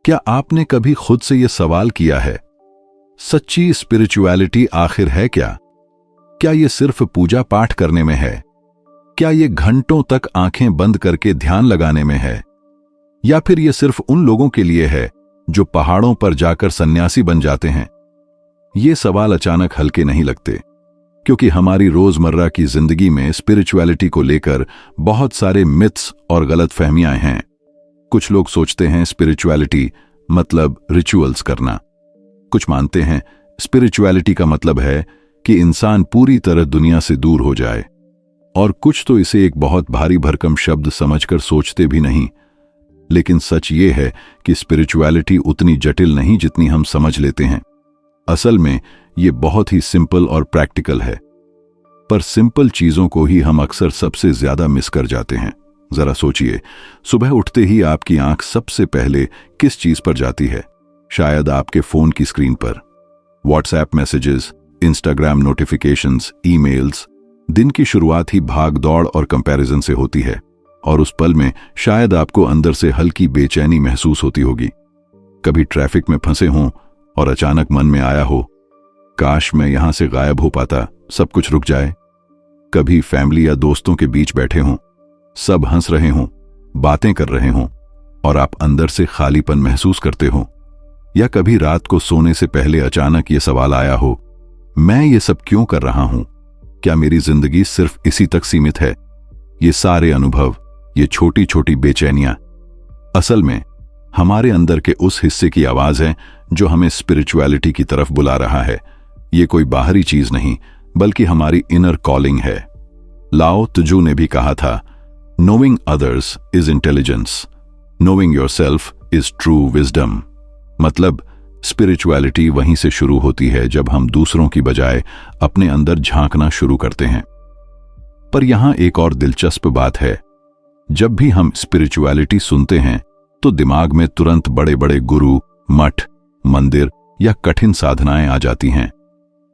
क्या आपने कभी खुद से यह सवाल किया है, सच्ची स्पिरिचुअलिटी आखिर है क्या? क्या ये सिर्फ पूजा पाठ करने में है? क्या ये घंटों तक आंखें बंद करके ध्यान लगाने में है? या फिर ये सिर्फ उन लोगों के लिए है जो पहाड़ों पर जाकर सन्यासी बन जाते हैं? ये सवाल अचानक हल्के नहीं लगते, क्योंकि हमारी रोजमर्रा की जिंदगी में स्पिरिचुअलिटी को लेकर बहुत सारे मिथ्स और गलतफहमियां हैं। कुछ लोग सोचते हैं स्पिरिचुअलिटी मतलब रिचुअल्स करना। कुछ मानते हैं स्पिरिचुअलिटी का मतलब है कि इंसान पूरी तरह दुनिया से दूर हो जाए, और कुछ तो इसे एक बहुत भारी भरकम शब्द समझकर सोचते भी नहीं। लेकिन सच ये है कि स्पिरिचुअलिटी उतनी जटिल नहीं जितनी हम समझ लेते हैं। असल में ये बहुत ही सिंपल और प्रैक्टिकल है, पर सिंपल चीजों को ही हम अक्सर सबसे ज्यादा मिस कर जाते हैं। जरा सोचिए, सुबह उठते ही आपकी आंख सबसे पहले किस चीज पर जाती है? शायद आपके फोन की स्क्रीन पर। WhatsApp messages, Instagram notifications, emails. दिन की शुरुआत ही भाग दौड़ और कंपैरिजन से होती है, और उस पल में शायद आपको अंदर से हल्की बेचैनी महसूस होती होगी। कभी ट्रैफिक में फंसे हों और अचानक मन में आया हो, काश मैं यहां से गायब हो पाता, सब कुछ रुक जाए। कभी फैमिली या दोस्तों के बीच बैठे हों, सब हंस रहे हों, बातें कर रहे हों, और आप अंदर से खालीपन महसूस करते हो। या कभी रात को सोने से पहले अचानक ये सवाल आया हो, मैं ये सब क्यों कर रहा हूं? क्या मेरी जिंदगी सिर्फ इसी तक सीमित है? ये सारे अनुभव, ये छोटी छोटी बेचैनियां असल में हमारे अंदर के उस हिस्से की आवाज है जो हमें स्पिरिचुअलिटी की तरफ बुला रहा है। ये कोई बाहरी चीज नहीं, बल्कि हमारी इनर कॉलिंग है। लाओ त्जू ने भी कहा था, knowing others is intelligence, knowing yourself is true wisdom. मतलब स्पिरिचुअलिटी वहीं से शुरू होती है जब हम दूसरों की बजाय अपने अंदर झांकना शुरू करते हैं। पर यहां एक और दिलचस्प बात है। जब भी हम स्पिरिचुअलिटी सुनते हैं तो दिमाग में तुरंत बड़े बड़े गुरु, मठ, मंदिर या कठिन साधनाएं आ जाती हैं।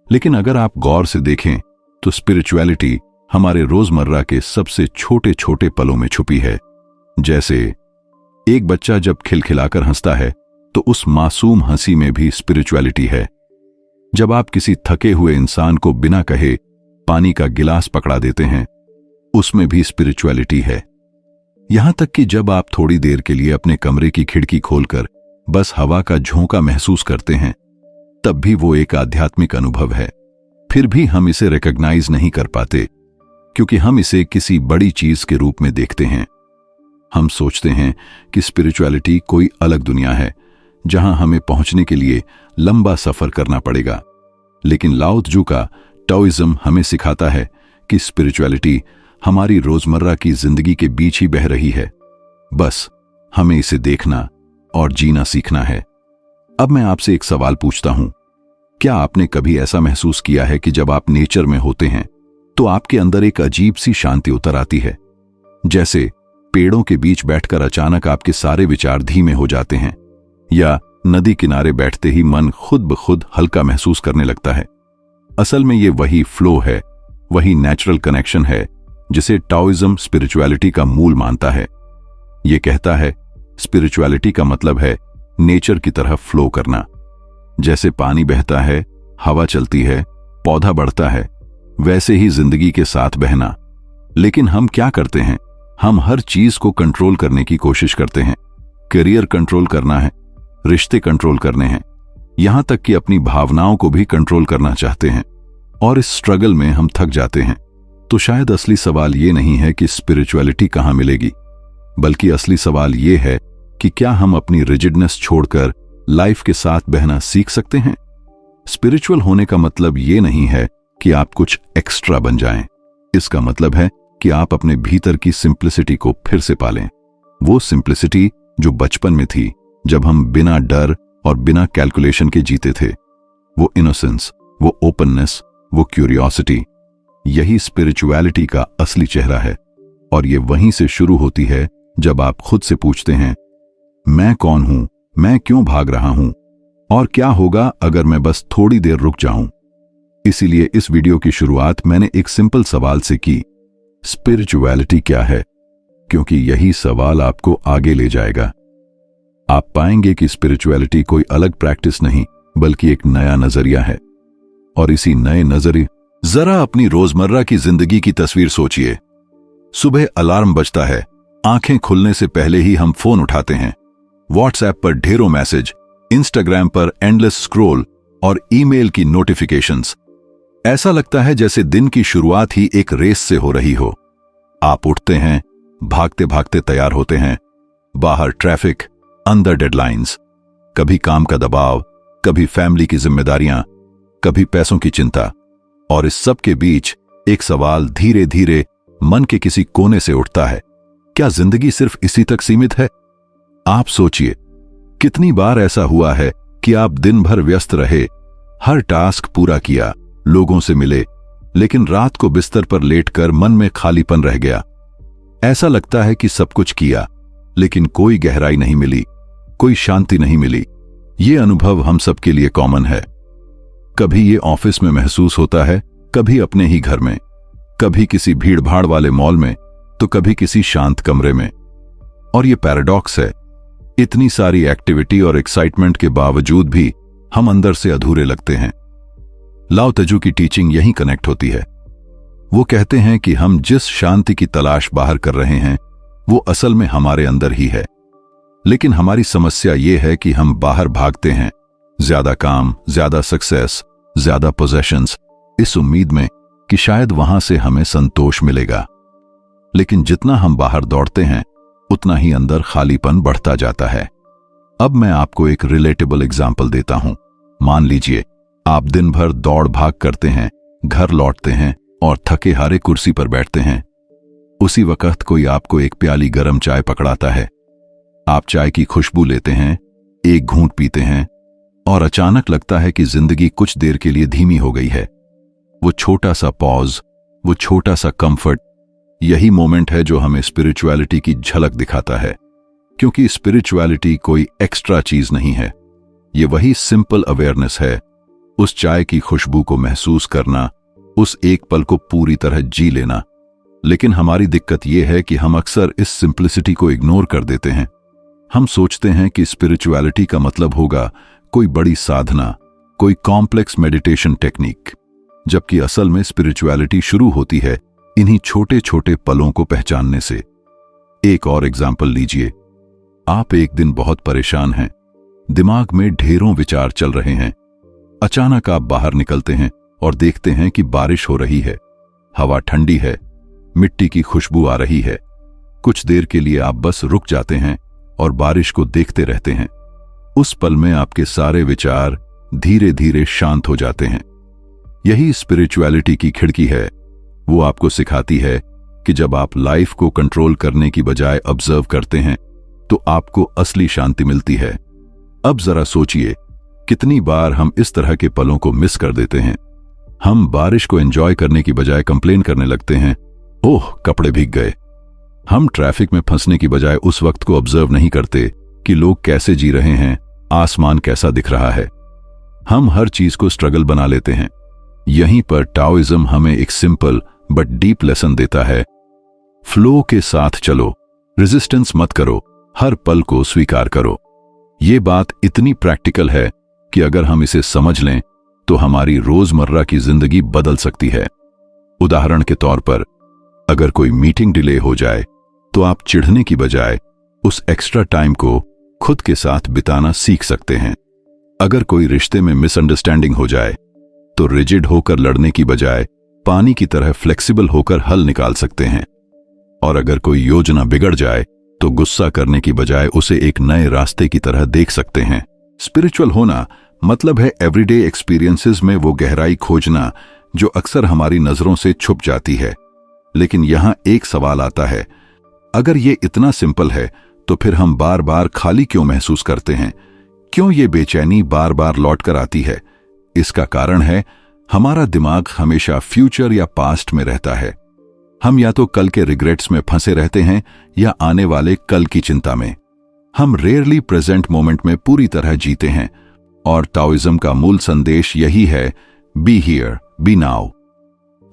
लेकिन अगर आप गौर से देखें तो स्पिरिचुअलिटी हमारे रोजमर्रा के सबसे छोटे छोटे पलों में छुपी है। जैसे एक बच्चा जब खिलखिलाकर हंसता है तो उस मासूम हंसी में भी स्पिरिचुअलिटी है। जब आप किसी थके हुए इंसान को बिना कहे पानी का गिलास पकड़ा देते हैं, उसमें भी स्पिरिचुअलिटी है। यहां तक कि जब आप थोड़ी देर के लिए अपने कमरे की खिड़की खोलकर बस हवा का झोंका महसूस करते हैं, तब भी वो एक आध्यात्मिक अनुभव है। फिर भी हम इसे रिकॉग्नाइज नहीं कर पाते, क्योंकि हम इसे किसी बड़ी चीज के रूप में देखते हैं। हम सोचते हैं कि स्पिरिचुअलिटी कोई अलग दुनिया है जहां हमें पहुंचने के लिए लंबा सफर करना पड़ेगा। लेकिन लाओ त्जू का टाओइज्म हमें सिखाता है कि स्पिरिचुअलिटी हमारी रोजमर्रा की जिंदगी के बीच ही बह रही है। बस हमें इसे देखना और जीना सीखना है। अब मैं आपसे एक सवाल पूछता हूं, क्या आपने कभी ऐसा महसूस किया है कि जब आप नेचर में होते हैं तो आपके अंदर एक अजीब सी शांति उतर आती है? जैसे पेड़ों के बीच बैठकर अचानक आपके सारे विचार धीमे हो जाते हैं, या नदी किनारे बैठते ही मन खुद ब खुद हल्का महसूस करने लगता है। असल में ये वही फ्लो है, वही नेचुरल कनेक्शन है जिसे टाओइज्म स्पिरिचुअलिटी का मूल मानता है। ये कहता है स्पिरिचुअलिटी का मतलब है नेचर की तरह फ्लो करना। जैसे पानी बहता है, हवा चलती है, पौधा बढ़ता है, वैसे ही जिंदगी के साथ बहना। लेकिन हम क्या करते हैं? हम हर चीज को कंट्रोल करने की कोशिश करते हैं। करियर कंट्रोल करना है, रिश्ते कंट्रोल करने हैं, यहां तक कि अपनी भावनाओं को भी कंट्रोल करना चाहते हैं, और इस स्ट्रगल में हम थक जाते हैं। तो शायद असली सवाल ये नहीं है कि स्पिरिचुअलिटी कहां मिलेगी, बल्कि असली सवाल ये है कि क्या हम अपनी रिजिडनेस छोड़कर लाइफ के साथ बहना सीख सकते हैं? स्पिरिचुअल होने का मतलब ये नहीं है कि आप कुछ एक्स्ट्रा बन जाएं। इसका मतलब है कि आप अपने भीतर की सिंप्लिसिटी को फिर से पालें। वो सिंप्लिसिटी जो बचपन में थी, जब हम बिना डर और बिना कैलकुलेशन के जीते थे। वो इनोसेंस, वो ओपननेस, वो क्यूरियोसिटी, यही स्पिरिचुअलिटी का असली चेहरा है। और ये वहीं से शुरू होती है जब आप खुद से पूछते हैं, मैं कौन हूं, मैं क्यों भाग रहा हूं, और क्या होगा अगर मैं बस थोड़ी देर रुक जाऊं। इसीलिए इस वीडियो की शुरुआत मैंने एक सिंपल सवाल से की, स्पिरिचुअलिटी क्या है? क्योंकि यही सवाल आपको आगे ले जाएगा। आप पाएंगे कि स्पिरिचुअलिटी कोई अलग प्रैक्टिस नहीं बल्कि एक नया नजरिया है। और इसी नए नजरिए जरा अपनी रोजमर्रा की जिंदगी की तस्वीर सोचिए। सुबह अलार्म बजता है, आंखें खुलने से पहले ही हम फोन उठाते हैं। व्हाट्सएप पर ढेरों मैसेज, इंस्टाग्राम पर एंडलेस स्क्रॉल और ईमेल की नोटिफिकेशंस। ऐसा लगता है जैसे दिन की शुरुआत ही एक रेस से हो रही हो। आप उठते हैं, भागते भागते तैयार होते हैं। बाहर ट्रैफिक, अंदर डेडलाइंस, कभी काम का दबाव, कभी फैमिली की जिम्मेदारियां, कभी पैसों की चिंता। और इस सब के बीच एक सवाल धीरे धीरे मन के किसी कोने से उठता है, क्या जिंदगी सिर्फ इसी तक सीमित है? आप सोचिए, कितनी बार ऐसा हुआ है कि आप दिन भर व्यस्त रहे, हर टास्क पूरा किया, लोगों से मिले, लेकिन रात को बिस्तर पर लेटकर मन में खालीपन रह गया। ऐसा लगता है कि सब कुछ किया, लेकिन कोई गहराई नहीं मिली, कोई शांति नहीं मिली। ये अनुभव हम सबके लिए कॉमन है। कभी ये ऑफिस में महसूस होता है, कभी अपने ही घर में, कभी किसी भीड़-भाड़ वाले मॉल में, तो कभी किसी शांत कमरे में। और ये पैराडॉक्स है, इतनी सारी एक्टिविटी और एक्साइटमेंट के बावजूद भी हम अंदर से अधूरे लगते हैं। लाओ त्जू की टीचिंग यहीं कनेक्ट होती है। वो कहते हैं कि हम जिस शांति की तलाश बाहर कर रहे हैं वो असल में हमारे अंदर ही है। लेकिन हमारी समस्या ये है कि हम बाहर भागते हैं, ज्यादा काम, ज्यादा सक्सेस, ज्यादा पोजेशंस, इस उम्मीद में कि शायद वहां से हमें संतोष मिलेगा। लेकिन जितना हम बाहर दौड़ते हैं उतना ही अंदर खालीपन बढ़ता जाता है। अब मैं आपको एक रिलेटेबल एग्जाम्पल देता हूं। मान लीजिए आप दिन भर दौड़ भाग करते हैं, घर लौटते हैं और थके हारे कुर्सी पर बैठते हैं। उसी वक्त कोई आपको एक प्याली गरम चाय पकड़ाता है। आप चाय की खुशबू लेते हैं, एक घूंट पीते हैं और अचानक लगता है कि जिंदगी कुछ देर के लिए धीमी हो गई है। वो छोटा सा पॉज, वो छोटा सा कंफर्ट, यही मोमेंट है जो हमें स्पिरिचुअलिटी की झलक दिखाता है। क्योंकि स्पिरिचुअलिटी कोई एक्स्ट्रा चीज नहीं है, ये वही सिंपल अवेयरनेस है, उस चाय की खुशबू को महसूस करना, उस एक पल को पूरी तरह जी लेना। लेकिन हमारी दिक्कत यह है कि हम अक्सर इस सिंप्लिसिटी को इग्नोर कर देते हैं। हम सोचते हैं कि स्पिरिचुअलिटी का मतलब होगा कोई बड़ी साधना, कोई कॉम्प्लेक्स मेडिटेशन टेक्निक, जबकि असल में स्पिरिचुअलिटी शुरू होती है इन्हीं छोटे छोटे पलों को पहचानने से। एक और एग्जाम्पल लीजिए। आप एक दिन बहुत परेशान हैं, दिमाग में ढेरों विचार चल रहे हैं। अचानक आप बाहर निकलते हैं और देखते हैं कि बारिश हो रही है, हवा ठंडी है, मिट्टी की खुशबू आ रही है। कुछ देर के लिए आप बस रुक जाते हैं और बारिश को देखते रहते हैं। उस पल में आपके सारे विचार धीरे धीरे शांत हो जाते हैं। यही स्पिरिचुअलिटी की खिड़की है। वो आपको सिखाती है कि जब आप लाइफ को कंट्रोल करने की बजाय ऑब्जर्व करते हैं तो आपको असली शांति मिलती है। अब जरा सोचिए, कितनी बार हम इस तरह के पलों को मिस कर देते हैं। हम बारिश को एंजॉय करने की बजाय कंप्लेन करने लगते हैं, ओह कपड़े भीग गए। हम ट्रैफिक में फंसने की बजाय उस वक्त को ऑब्जर्व नहीं करते कि लोग कैसे जी रहे हैं, आसमान कैसा दिख रहा है। हम हर चीज को स्ट्रगल बना लेते हैं। यहीं पर टाओइज्म हमें एक सिंपल बट डीप लेसन देता है। फ्लो के साथ चलो, रेजिस्टेंस मत करो, हर पल को स्वीकार करो। ये बात इतनी प्रैक्टिकल है कि अगर हम इसे समझ लें तो हमारी रोजमर्रा की जिंदगी बदल सकती है। उदाहरण के तौर पर, अगर कोई मीटिंग डिले हो जाए तो आप चिढ़ने की बजाय उस एक्स्ट्रा टाइम को खुद के साथ बिताना सीख सकते हैं। अगर कोई रिश्ते में मिसअंडरस्टैंडिंग हो जाए तो रिजिड होकर लड़ने की बजाय पानी की तरह फ्लेक्सिबल होकर हल निकाल सकते हैं। और अगर कोई योजना बिगड़ जाए तो गुस्सा करने की बजाय उसे एक नए रास्ते की तरह देख सकते हैं। स्पिरिचुअल होना मतलब है एवरीडे एक्सपीरियंसेस में वो गहराई खोजना जो अक्सर हमारी नजरों से छुप जाती है। लेकिन यहां एक सवाल आता है, अगर ये इतना सिंपल है तो फिर हम बार बार खाली क्यों महसूस करते हैं? क्यों ये बेचैनी बार बार लौट कर आती है? इसका कारण है हमारा दिमाग हमेशा फ्यूचर या पास्ट में रहता है। हम या तो कल के रिग्रेट्स में फंसे रहते हैं या आने वाले कल की चिंता में। हम रेयरली प्रेजेंट मोमेंट में पूरी तरह जीते हैं। और टाओइज्म का मूल संदेश यही है, बी हियर, बी नाउ,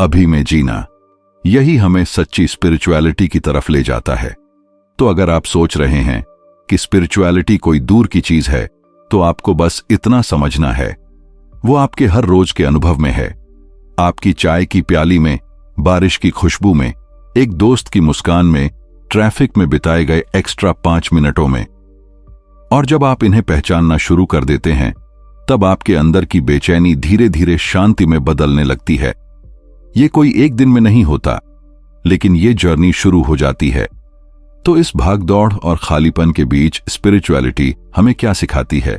अभी में जीना। यही हमें सच्ची स्पिरिचुअलिटी की तरफ ले जाता है। तो अगर आप सोच रहे हैं कि स्पिरिचुअलिटी कोई दूर की चीज है, तो आपको बस इतना समझना है, वो आपके हर रोज के अनुभव में है। आपकी चाय की प्याली में, बारिश की खुशबू में, एक दोस्त की मुस्कान में, ट्रैफिक में बिताए गए एक्स्ट्रा 5 मिनटों में। और जब आप इन्हें पहचानना शुरू कर देते हैं, तब आपके अंदर की बेचैनी धीरे धीरे शांति में बदलने लगती है। ये कोई एक दिन में नहीं होता, लेकिन ये जर्नी शुरू हो जाती है। तो इस भागदौड़ और खालीपन के बीच स्पिरिचुअलिटी हमें क्या सिखाती है?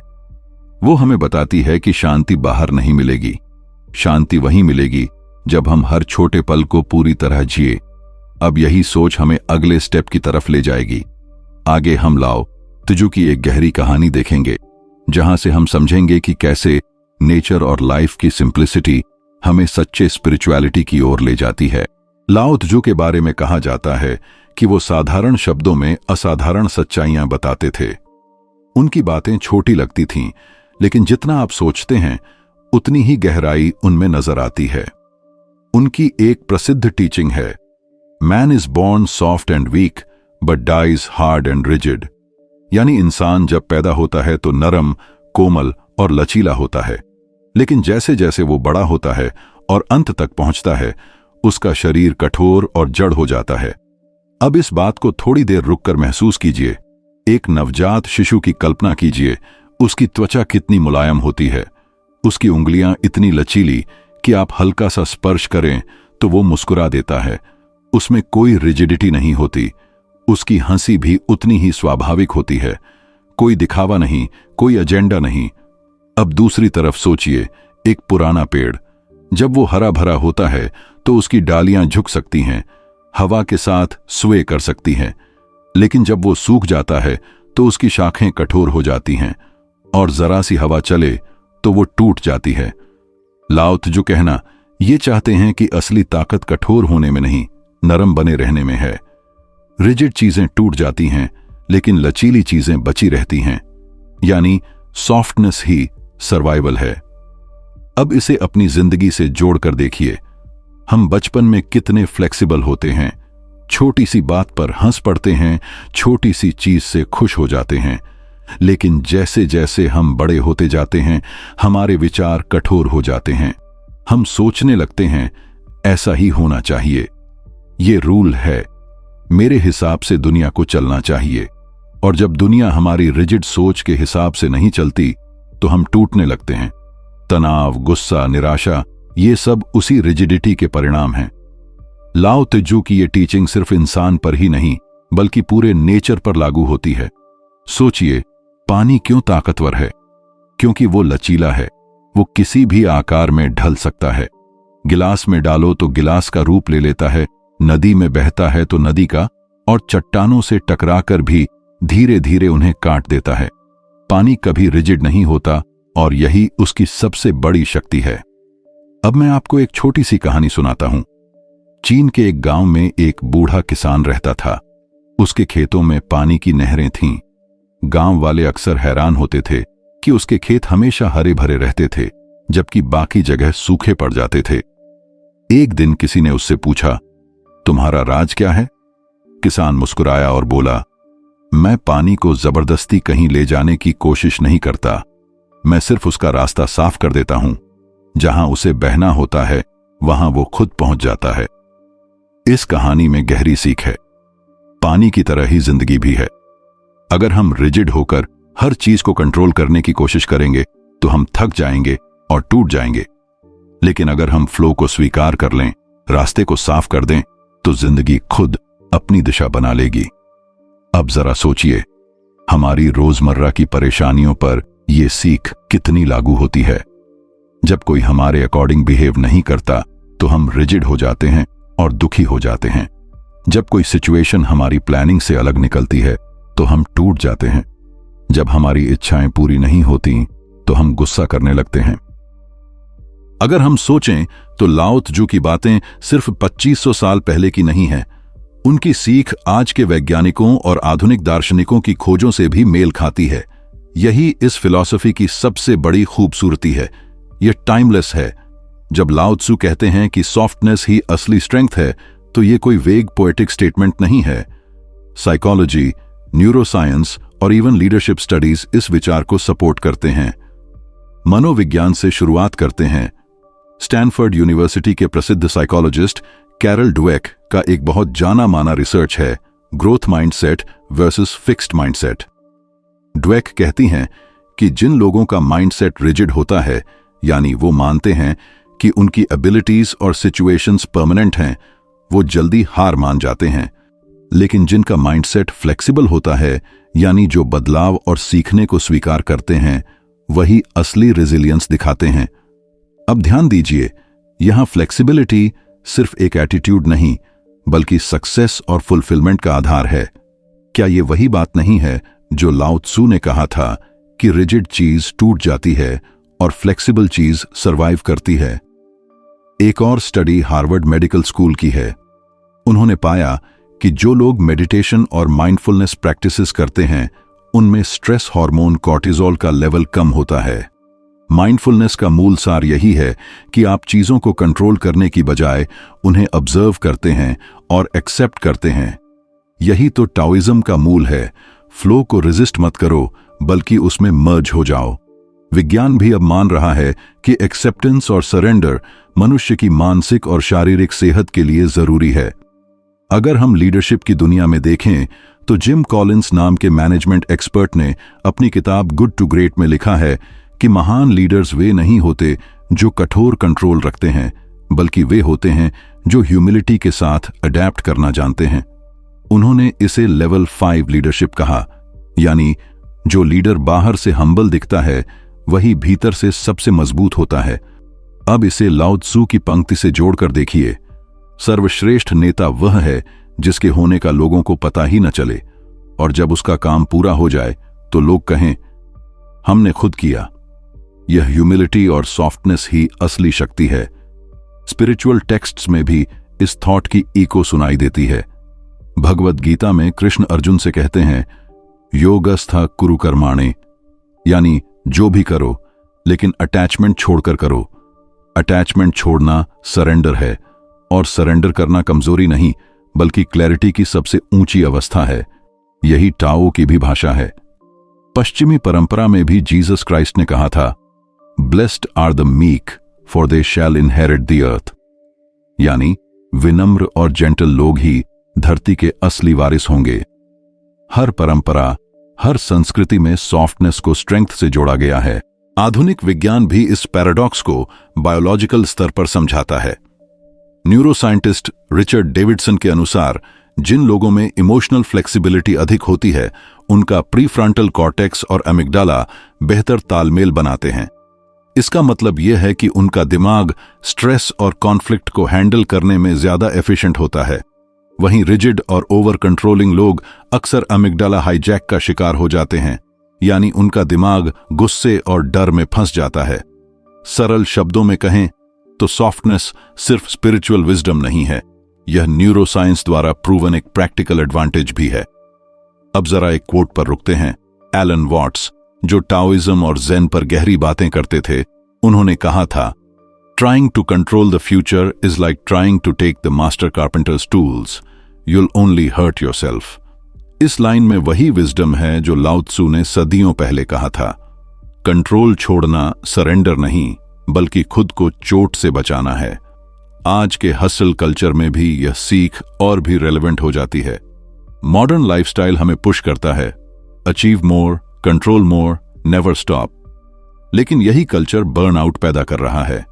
वो हमें बताती है कि शांति बाहर नहीं मिलेगी। शांति वहीं मिलेगी जब हम हर छोटे पल को पूरी तरह जिए। अब यही सोच हमें अगले स्टेप की तरफ ले जाएगी। आगे हम लाओ त्जू की एक गहरी कहानी देखेंगे, जहां से हम समझेंगे कि कैसे नेचर और लाइफ की सिंप्लिसिटी हमें सच्चे स्पिरिचुअलिटी की ओर ले जाती है। लाओ त्जू के बारे में कहा जाता है कि वो साधारण शब्दों में असाधारण सच्चाइयां बताते थे। उनकी बातें छोटी लगती थीं, लेकिन जितना आप सोचते हैं उतनी ही गहराई उनमें नजर आती है। उनकी एक प्रसिद्ध टीचिंग है, man is born soft and weak but dies hard and rigid. यानी इंसान जब पैदा होता है तो नरम, कोमल और लचीला होता है, लेकिन जैसे जैसे वो बड़ा होता है और अंत तक पहुंचता है, उसका शरीर कठोर और जड़ हो जाता है। अब इस बात को थोड़ी देर रुककर महसूस कीजिए। एक नवजात शिशु की कल्पना कीजिए। उसकी त्वचा कितनी मुलायम होती है, उसकी उंगलियां इतनी लचीली कि आप हल्का सा स्पर्श करें तो वो मुस्कुरा देता है। उसमें कोई रिजिडिटी नहीं होती। उसकी हंसी भी उतनी ही स्वाभाविक होती है। कोई दिखावा नहीं, कोई एजेंडा नहीं। अब दूसरी तरफ सोचिए, एक पुराना पेड़। जब वो हरा भरा होता है तो उसकी डालियां झुक सकती हैं, हवा के साथ स्वे कर सकती हैं, लेकिन जब वो सूख जाता है तो उसकी शाखें कठोर हो जाती हैं और जरा सी हवा चले तो वो टूट जाती है। लाओ त्जू कहना ये चाहते हैं कि असली ताकत कठोर होने में नहीं, नरम बने रहने में है। रिजिड चीजें टूट जाती हैं, लेकिन लचीली चीजें बची रहती हैं। यानी सॉफ्टनेस ही सर्वाइवल है। अब इसे अपनी जिंदगी से जोड़कर देखिए। हम बचपन में कितने फ्लेक्सिबल होते हैं। छोटी सी बात पर हंस पड़ते हैं, छोटी सी चीज से खुश हो जाते हैं। लेकिन जैसे जैसे हम बड़े होते जाते हैं, हमारे विचार कठोर हो जाते हैं। हम सोचने लगते हैं ऐसा ही होना चाहिए, ये रूल है, मेरे हिसाब से दुनिया को चलना चाहिए। और जब दुनिया हमारी रिजिड सोच के हिसाब से नहीं चलती तो हम टूटने लगते हैं। तनाव, गुस्सा, निराशा, ये सब उसी रिजिडिटी के परिणाम हैं। लाओ त्जू की ये टीचिंग सिर्फ इंसान पर ही नहीं बल्कि पूरे नेचर पर लागू होती है। सोचिए, पानी क्यों ताकतवर है? क्योंकि वो लचीला है। वो किसी भी आकार में ढल सकता है। गिलास में डालो तो गिलास का रूप ले लेता है, नदी में बहता है तो नदी का, और चट्टानों से टकराकर भी धीरे धीरे उन्हें काट देता है। पानी कभी रिजिड नहीं होता और यही उसकी सबसे बड़ी शक्ति है। अब मैं आपको एक छोटी सी कहानी सुनाता हूं। चीन के एक गांव में एक बूढ़ा किसान रहता था। उसके खेतों में पानी की नहरें थीं। गांव वाले अक्सर हैरान होते थे कि उसके खेत हमेशा हरे भरे रहते थे, जबकि बाकी जगह सूखे पड़ जाते थे। एक दिन किसी ने उससे पूछा, तुम्हारा राज क्या है? किसान मुस्कुराया और बोला, मैं पानी को जबरदस्ती कहीं ले जाने की कोशिश नहीं करता। मैं सिर्फ उसका रास्ता साफ कर देता हूं। जहां उसे बहना होता है वहां वो खुद पहुंच जाता है। इस कहानी में गहरी सीख है। पानी की तरह ही जिंदगी भी है। अगर हम रिजिड होकर हर चीज को कंट्रोल करने की कोशिश करेंगे तो हम थक जाएंगे और टूट जाएंगे। लेकिन अगर हम फ्लो को स्वीकार कर लें, रास्ते को साफ कर दें, तो जिंदगी खुद अपनी दिशा बना लेगी। अब जरा सोचिए, हमारी रोजमर्रा की परेशानियों पर यह सीख कितनी लागू होती है। जब कोई हमारे अकॉर्डिंग बिहेव नहीं करता तो हम रिजिड हो जाते हैं और दुखी हो जाते हैं। जब कोई सिचुएशन हमारी प्लानिंग से अलग निकलती है तो हम टूट जाते हैं। जब हमारी इच्छाएं पूरी नहीं होती तो हम गुस्सा करने लगते हैं। अगर हम सोचें तो लाओ त्जू की बातें सिर्फ 2500 साल पहले की नहीं है। उनकी सीख आज के वैज्ञानिकों और आधुनिक दार्शनिकों की खोजों से भी मेल खाती है। यही इस फिलॉसफी की सबसे बड़ी खूबसूरती है। यह टाइमलेस है। जब लाओ त्सू कहते हैं कि सॉफ्टनेस ही असली स्ट्रेंथ है, तो यह कोई वेग पोएटिक स्टेटमेंट नहीं है। साइकोलॉजी, न्यूरोसाइंस और इवन लीडरशिप स्टडीज इस विचार को सपोर्ट करते हैं। मनोविज्ञान से शुरुआत करते हैं। स्टैनफोर्ड यूनिवर्सिटी के प्रसिद्ध साइकोलॉजिस्ट कैरल ड्वेक का एक बहुत जाना माना रिसर्च है, growth mindset versus fixed mindset. Dweck कहती हैं कि जिन लोगों का माइंडसेट रिजिड होता है, यानी वो मानते हैं कि उनकी एबिलिटीज और सिचुएशंस परमानेंट हैं, वो जल्दी हार मान जाते हैं। लेकिन जिनका माइंडसेट फ्लेक्सिबल होता है, यानी जो बदलाव और सीखने को स्वीकार करते हैं, वही असली रेजिलियंस दिखाते हैं। अब ध्यान दीजिए, यहां फ्लेक्सिबिलिटी सिर्फ एक एटीट्यूड नहीं, बल्कि सक्सेस और फुलफिलमेंट का आधार है। क्या ये वही बात नहीं है जो लाओ त्सू ने कहा था कि रिजिड चीज टूट जाती है और फ्लेक्सिबल चीज सरवाइव करती है? एक और स्टडी हार्वर्ड मेडिकल स्कूल की है। उन्होंने पाया कि जो लोग मेडिटेशन और माइंडफुलनेस प्रैक्टिसेस करते हैं, उनमें स्ट्रेस हार्मोन कॉर्टिजोल का लेवल कम होता है। माइंडफुलनेस का मूल सार यही है कि आप चीजों को कंट्रोल करने की बजाय उन्हें ऑब्जर्व करते हैं और एक्सेप्ट करते हैं। यही तो टाओइज्म का मूल है। फ्लो को रेजिस्ट मत करो, बल्कि उसमें मर्ज हो जाओ। विज्ञान भी अब मान रहा है कि एक्सेप्टेंस और सरेंडर मनुष्य की मानसिक और शारीरिक सेहत के लिए जरूरी है। अगर हम लीडरशिप की दुनिया में देखें तो जिम कॉलिंस नाम के मैनेजमेंट एक्सपर्ट ने अपनी किताब गुड टू ग्रेट में लिखा है कि महान लीडर्स वे नहीं होते जो कठोर कंट्रोल रखते हैं, बल्कि वे होते हैं जो ह्यूमिलिटी के साथ अडैप्ट करना जानते हैं। उन्होंने इसे लेवल 5 लीडरशिप कहा, यानी जो लीडर बाहर से हम्बल दिखता है, वही भीतर से सबसे मजबूत होता है। अब इसे लाओ त्सू की पंक्ति से जोड़कर देखिए, सर्वश्रेष्ठ नेता वह है जिसके होने का लोगों को पता ही न चले, और जब उसका काम पूरा हो जाए तो लोग कहें, हमने खुद किया। यह ह्यूमिलिटी और सॉफ्टनेस ही असली शक्ति है। स्पिरिचुअल टेक्स्ट्स में भी इस थॉट की इको सुनाई देती है। भगवद गीता में कृष्ण अर्जुन से कहते हैं, योगस्था कुरु कर्माणे, यानी जो भी करो लेकिन अटैचमेंट छोड़कर करो। अटैचमेंट छोड़ना सरेंडर है, और सरेंडर करना कमजोरी नहीं, बल्कि क्लैरिटी की सबसे ऊंची अवस्था है। यही टाओ की भी भाषा है। पश्चिमी परंपरा में भी जीसस क्राइस्ट ने कहा था, blessed are the meek for they shall inherit the earth, यानी विनम्र और जेंटल लोग ही धरती के असली वारिस होंगे। हर परंपरा, हर संस्कृति में सॉफ्टनेस को स्ट्रेंथ से जोड़ा गया है। आधुनिक विज्ञान भी इस पैराडॉक्स को बायोलॉजिकल स्तर पर समझाता है। न्यूरोसाइंटिस्ट रिचर्ड डेविडसन के अनुसार जिन लोगों में इमोशनल फ्लेक्सिबिलिटी अधिक होती है, उनका प्रीफ्रंटल कॉर्टेक्स और एमिग्डाला बेहतर तालमेल बनाते हैं। इसका मतलब यह है कि उनका दिमाग स्ट्रेस और कॉन्फ्लिक्ट को हैंडल करने में ज्यादा एफिशिएंट होता है। वहीं रिजिड और ओवर कंट्रोलिंग लोग अक्सर एमिग्डाला हाईजैक का शिकार हो जाते हैं, यानी उनका दिमाग गुस्से और डर में फंस जाता है। सरल शब्दों में कहें तो सॉफ्टनेस सिर्फ स्पिरिचुअल विजडम नहीं है, यह न्यूरोसाइंस द्वारा प्रूवन एक प्रैक्टिकल एडवांटेज भी है। अब जरा एक कोट पर रुकते हैं। एलन वॉट्स, जो टाओइज्म और ज़ेन पर गहरी बातें करते थे, उन्होंने कहा था, trying to control the future is like trying to take the master carpenter's tools, you'll only hurt yourself. इस लाइन में वही विजडम है जो लाओ त्सू ने सदियों पहले कहा था। कंट्रोल छोड़ना सरेंडर नहीं, बल्कि खुद को चोट से बचाना है। आज के हसल कल्चर में भी यह सीख और भी रेलेवेंट हो जाती है। मॉडर्न लाइफस्टाइल हमें पुश करता है, अचीव मोर, कंट्रोल मोर, नेवर स्टॉप। लेकिन यही कल्चर बर्नआउट पैदा कर रहा है।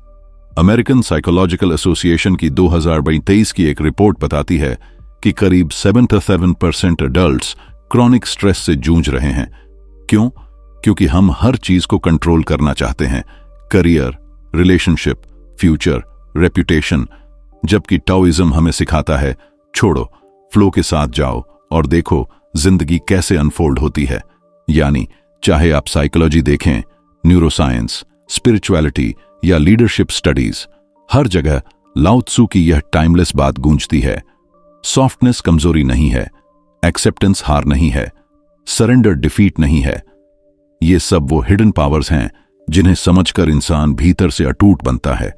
अमेरिकन साइकोलॉजिकल एसोसिएशन की 2023 की एक रिपोर्ट बताती है कि करीब 77% एडल्ट्स क्रॉनिक स्ट्रेस से जूझ रहे हैं। क्यों? क्योंकि हम हर चीज को कंट्रोल करना चाहते हैं, करियर, रिलेशनशिप, फ्यूचर, रेप्यूटेशन, जबकि टाओइज्म हमें सिखाता है, छोड़ो, फ्लो के साथ जाओ और देखो जिंदगी कैसे अनफोल्ड होती है। यानी चाहे आप साइकोलॉजी देखें, न्यूरोसाइंस, स्पिरिचुअलिटी या लीडरशिप स्टडीज, हर जगह लाओ त्सू की यह टाइमलेस बात गूंजती है। सॉफ्टनेस कमजोरी नहीं है, एक्सेप्टेंस हार नहीं है, सरेंडर डिफीट नहीं है। ये सब वो हिडन पावर्स हैं जिन्हें समझकर इंसान भीतर से अटूट बनता है।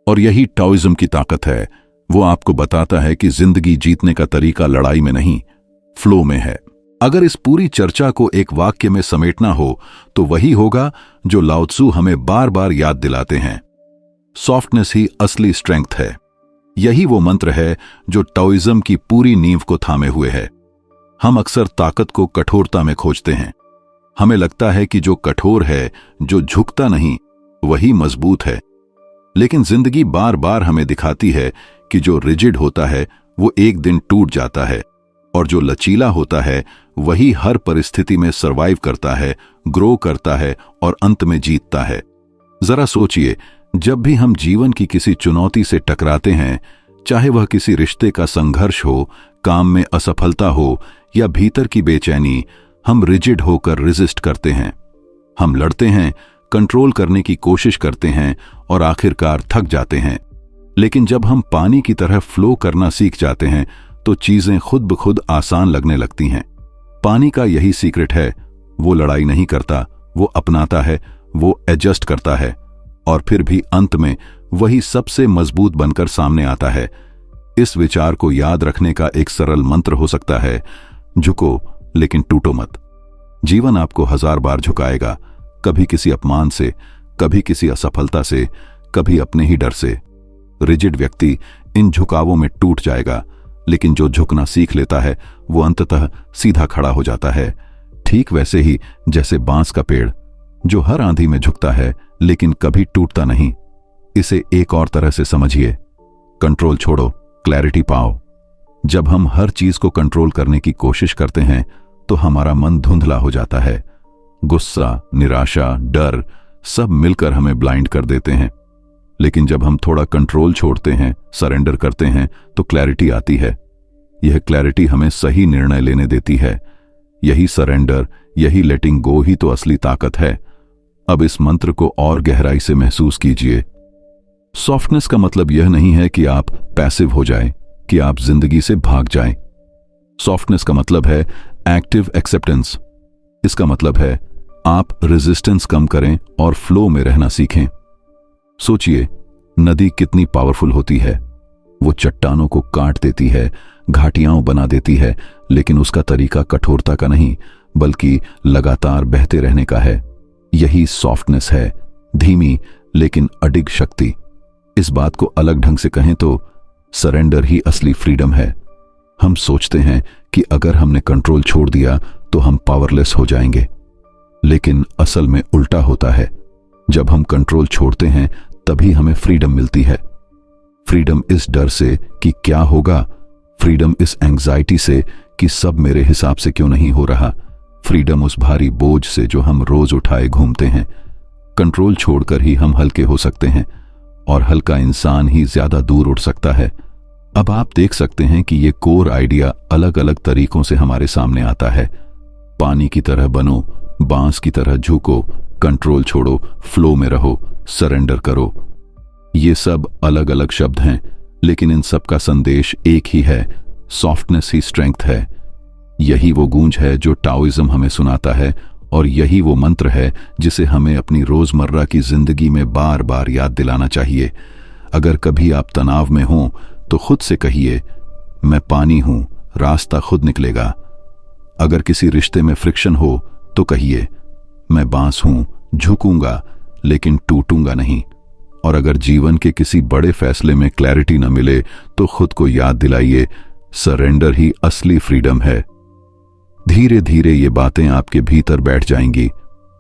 और यही टाओइज्म की ताकत है। वो आपको बताता है कि जिंदगी जीतने का तरीका लड़ाई में नहीं, फ्लो में है। अगर इस पूरी चर्चा को एक वाक्य में समेटना हो तो वही होगा जो लाओ त्सु हमें बार बार याद दिलाते हैं। सॉफ्टनेस ही असली स्ट्रेंथ है। यही वो मंत्र है जो टाओइज्म की पूरी नींव को थामे हुए है। हम अक्सर ताकत को कठोरता में खोजते हैं। हमें लगता है कि जो कठोर है, जो झुकता नहीं, वही मजबूत है। लेकिन जिंदगी बार बार हमें दिखाती है कि जो रिजिड होता है वो एक दिन टूट जाता है, और जो लचीला होता है वही हर परिस्थिति में सरवाइव करता है, ग्रो करता है और अंत में जीतता है। जरा सोचिए, जब भी हम जीवन की किसी चुनौती से टकराते हैं, चाहे वह किसी रिश्ते का संघर्ष हो, काम में असफलता हो या भीतर की बेचैनी, हम रिजिड होकर रेजिस्ट करते हैं। हम लड़ते हैं, कंट्रोल करने की कोशिश करते हैं और आखिरकार थक जाते हैं। लेकिन जब हम पानी की तरह फ्लो करना सीख जाते हैं तो चीजें खुद ब खुद आसान लगने लगती हैं। पानी का यही सीक्रेट है। वो लड़ाई नहीं करता, वो अपनाता है, वो एडजस्ट करता है और फिर भी अंत में वही सबसे मजबूत बनकर सामने आता है। इस विचार को याद रखने का एक सरल मंत्र हो सकता है, झुको लेकिन टूटो मत। जीवन आपको 1000 बार झुकाएगा, कभी किसी अपमान से, कभी किसी असफलता से, कभी अपने ही डर से। रिजिड व्यक्ति इन झुकावों में टूट जाएगा, लेकिन जो झुकना सीख लेता है वो अंततः सीधा खड़ा हो जाता है। ठीक वैसे ही जैसे बांस का पेड़ जो हर आंधी में झुकता है लेकिन कभी टूटता नहीं। इसे एक और तरह से समझिए, कंट्रोल छोड़ो, क्लैरिटी पाओ। जब हम हर चीज को कंट्रोल करने की कोशिश करते हैं तो हमारा मन धुंधला हो जाता है। गुस्सा, निराशा, डर सब मिलकर हमें ब्लाइंड कर देते हैं। लेकिन जब हम थोड़ा कंट्रोल छोड़ते हैं, सरेंडर करते हैं, तो क्लैरिटी आती है। यह क्लैरिटी हमें सही निर्णय लेने देती है। यही सरेंडर, यही लेटिंग गो ही तो असली ताकत है। अब इस मंत्र को और गहराई से महसूस कीजिए। सॉफ्टनेस का मतलब यह नहीं है कि आप पैसिव हो जाएं, कि आप जिंदगी से भाग जाएं। सॉफ्टनेस का मतलब है एक्टिव एक्सेप्टेंस। इसका मतलब है आप रेजिस्टेंस कम करें और फ्लो में रहना सीखें। सोचिए, नदी कितनी पावरफुल होती है। वो चट्टानों को काट देती है, घाटियां बना देती है, लेकिन उसका तरीका कठोरता का नहीं बल्कि लगातार बहते रहने का है। यही सॉफ्टनेस है, धीमी लेकिन अडिग शक्ति। इस बात को अलग ढंग से कहें तो सरेंडर ही असली फ्रीडम है। हम सोचते हैं कि अगर हमने कंट्रोल छोड़ दिया तो हम पावरलेस हो जाएंगे, लेकिन असल में उल्टा होता है। जब हम कंट्रोल छोड़ते हैं तभी हमें फ्रीडम मिलती है। फ्रीडम इस डर से कि क्या होगा, फ्रीडम इस एंग्जाइटी से कि सब मेरे हिसाब से क्यों नहीं हो रहा, फ्रीडम उस भारी बोझ से जो हम रोज उठाए घूमते हैं। कंट्रोल छोड़कर ही हम हल्के हो सकते हैं और हल्का इंसान ही ज्यादा दूर उड़ सकता है। अब आप देख सकते हैं कि ये कोर आइडिया अलग अलग तरीकों से हमारे सामने आता है। पानी की तरह बनो, बांस की तरह झुको, कंट्रोल छोड़ो, फ्लो में रहो, सरेंडर करो। ये सब अलग अलग शब्द हैं, लेकिन इन सब का संदेश एक ही है, सॉफ्टनेस ही स्ट्रेंथ है। यही वो गूंज है जो टाओइज्म हमें सुनाता है और यही वो मंत्र है जिसे हमें अपनी रोजमर्रा की जिंदगी में बार बार याद दिलाना चाहिए। अगर कभी आप तनाव में हों तो खुद से कहिए, मैं पानी हूं, रास्ता खुद निकलेगा। अगर किसी रिश्ते में फ्रिक्शन हो तो कहिए, मैं बांस हूं, झुकूंगा लेकिन टूटूंगा नहीं। और अगर जीवन के किसी बड़े फैसले में क्लैरिटी न मिले तो खुद को याद दिलाइए, सरेंडर ही असली फ्रीडम है। धीरे धीरे ये बातें आपके भीतर बैठ जाएंगी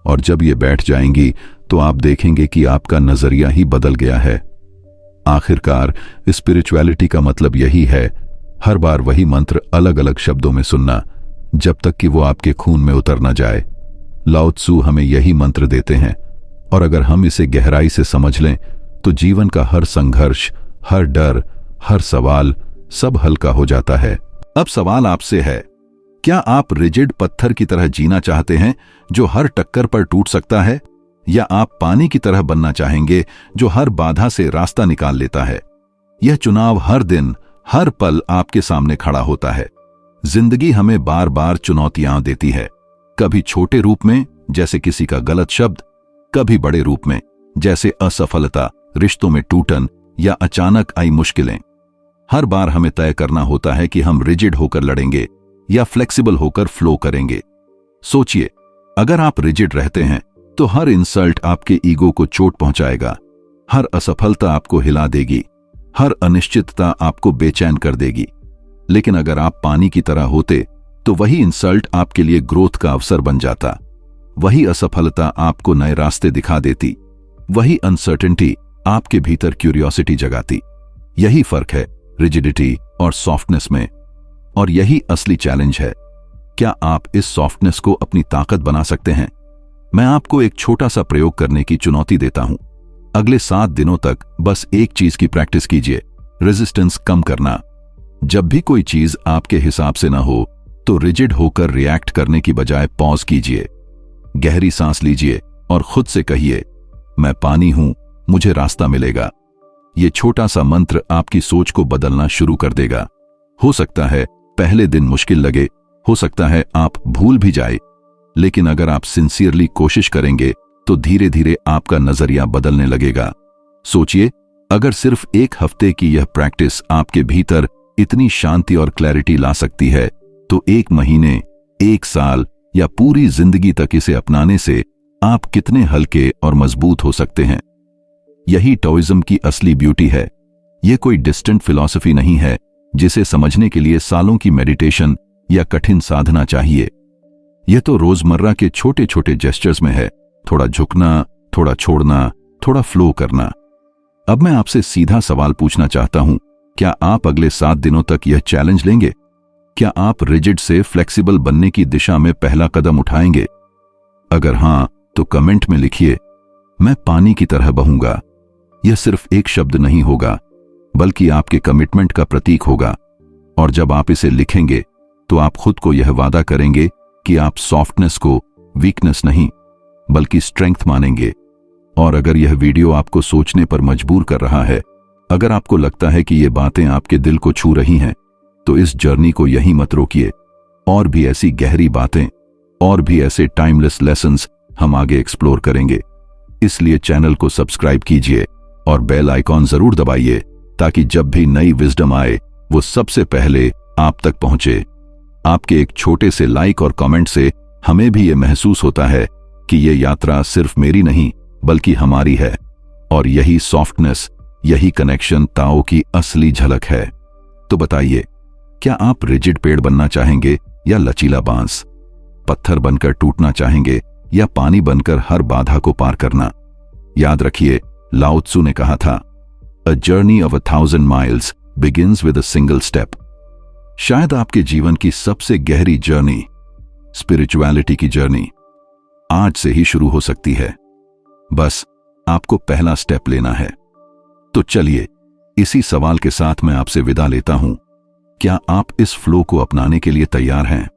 और जब ये बैठ जाएंगी तो आप देखेंगे कि आपका नजरिया ही बदल गया है। आखिरकार स्पिरिचुअलिटी का मतलब यही है, हर बार वही मंत्र अलग अलग शब्दों में सुनना जब तक कि वो आपके खून में उतर न जाए। लाओ त्सु हमें यही मंत्र देते हैं और अगर हम इसे गहराई से समझ लें तो जीवन का हर संघर्ष, हर डर, हर सवाल सब हल्का हो जाता है। अब सवाल आपसे है, क्या आप रिजिड पत्थर की तरह जीना चाहते हैं जो हर टक्कर पर टूट सकता है, या आप पानी की तरह बनना चाहेंगे जो हर बाधा से रास्ता निकाल लेता है? यह चुनाव हर दिन, हर पल आपके सामने खड़ा होता है। जिंदगी हमें बार बार चुनौतियां देती है, कभी छोटे रूप में जैसे किसी का गलत शब्द, कभी बड़े रूप में जैसे असफलता, रिश्तों में टूटन या अचानक आई मुश्किलें। हर बार हमें तय करना होता है कि हम रिजिड होकर लड़ेंगे या फ्लेक्सिबल होकर फ्लो करेंगे? सोचिए, अगर आप रिजिड रहते हैं तो हर इंसल्ट आपके ईगो को चोट पहुंचाएगा, हर असफलता आपको हिला देगी, हर अनिश्चितता आपको बेचैन कर देगी। लेकिन अगर आप पानी की तरह होते तो वही इंसल्ट आपके लिए ग्रोथ का अवसर बन जाता, वही असफलता आपको नए रास्ते दिखा देती, वही अनसर्टेनिटी आपके भीतर क्यूरियोसिटी जगाती। यही फर्क है रिजिडिटी और सॉफ्टनेस में, और यही असली चैलेंज है। क्या आप इस सॉफ्टनेस को अपनी ताकत बना सकते हैं? मैं आपको एक छोटा सा प्रयोग करने की चुनौती देता हूं। अगले 7 दिनों तक बस एक चीज की प्रैक्टिस कीजिए, रेजिस्टेंस कम करना। जब भी कोई चीज आपके हिसाब से ना हो तो रिजिड होकर रिएक्ट करने की बजाय पॉज कीजिए, गहरी सांस लीजिए और खुद से कहिए, मैं पानी हूं, मुझे रास्ता मिलेगा। यह छोटा सा मंत्र आपकी सोच को बदलना शुरू कर देगा। हो सकता है पहले दिन मुश्किल लगे, हो सकता है आप भूल भी जाए, लेकिन अगर आप सिंसियरली कोशिश करेंगे तो धीरे धीरे आपका नजरिया बदलने लगेगा। सोचिए, अगर सिर्फ 1 हफ्ते की यह प्रैक्टिस आपके भीतर इतनी शांति और क्लैरिटी ला सकती है, तो 1 महीने, 1 साल या पूरी जिंदगी तक इसे अपनाने से आप कितने हल्के और मजबूत हो सकते हैं। यही टॉइज्म की असली ब्यूटी है। यह कोई डिस्टेंट फिलॉसफी नहीं है जिसे समझने के लिए सालों की मेडिटेशन या कठिन साधना चाहिए। यह तो रोजमर्रा के छोटे छोटे जेस्चर्स में है, थोड़ा झुकना, थोड़ा छोड़ना, थोड़ा फ्लो करना। अब मैं आपसे सीधा सवाल पूछना चाहता हूं, क्या आप अगले 7 दिनों तक यह चैलेंज लेंगे? क्या आप रिजिड से फ्लेक्सिबल बनने की दिशा में पहला कदम उठाएंगे? अगर हां, तो कमेंट में लिखिए, मैं पानी की तरह बहूंगा। यह सिर्फ एक शब्द नहीं होगा, बल्कि आपके कमिटमेंट का प्रतीक होगा। और जब आप इसे लिखेंगे तो आप खुद को यह वादा करेंगे कि आप सॉफ्टनेस को वीकनेस नहीं बल्कि स्ट्रेंथ मानेंगे। और अगर यह वीडियो आपको सोचने पर मजबूर कर रहा है, अगर आपको लगता है कि ये बातें आपके दिल को छू रही हैं, तो इस जर्नी को यहीं मत रोकिए। और भी ऐसी गहरी बातें, और भी ऐसे टाइमलेस लेसन्स हम आगे एक्सप्लोर करेंगे। इसलिए चैनल को सब्सक्राइब कीजिए और बेल आइकॉन जरूर दबाइए, ताकि जब भी नई विजडम आए वो सबसे पहले आप तक पहुंचे। आपके एक छोटे से लाइक और कमेंट से हमें भी ये महसूस होता है कि ये यात्रा सिर्फ मेरी नहीं बल्कि हमारी है। और यही सॉफ्टनेस, यही कनेक्शन ताओ की असली झलक है। तो बताइए, क्या आप रिजिड पेड़ बनना चाहेंगे या लचीला बांस? पत्थर बनकर टूटना चाहेंगे या पानी बनकर हर बाधा को पार करना? याद रखिए, लाओ त्सु ने कहा था, a journey of 1000 miles begins with a single step. शायद आपके जीवन की सबसे गहरी जर्नी, स्पिरिचुअलिटी की जर्नी, आज से ही शुरू हो सकती है। बस आपको पहला स्टेप लेना है। तो चलिए, इसी सवाल के साथ मैं आपसे विदा लेता हूं। क्या आप इस फ्लो को अपनाने के लिए तैयार हैं?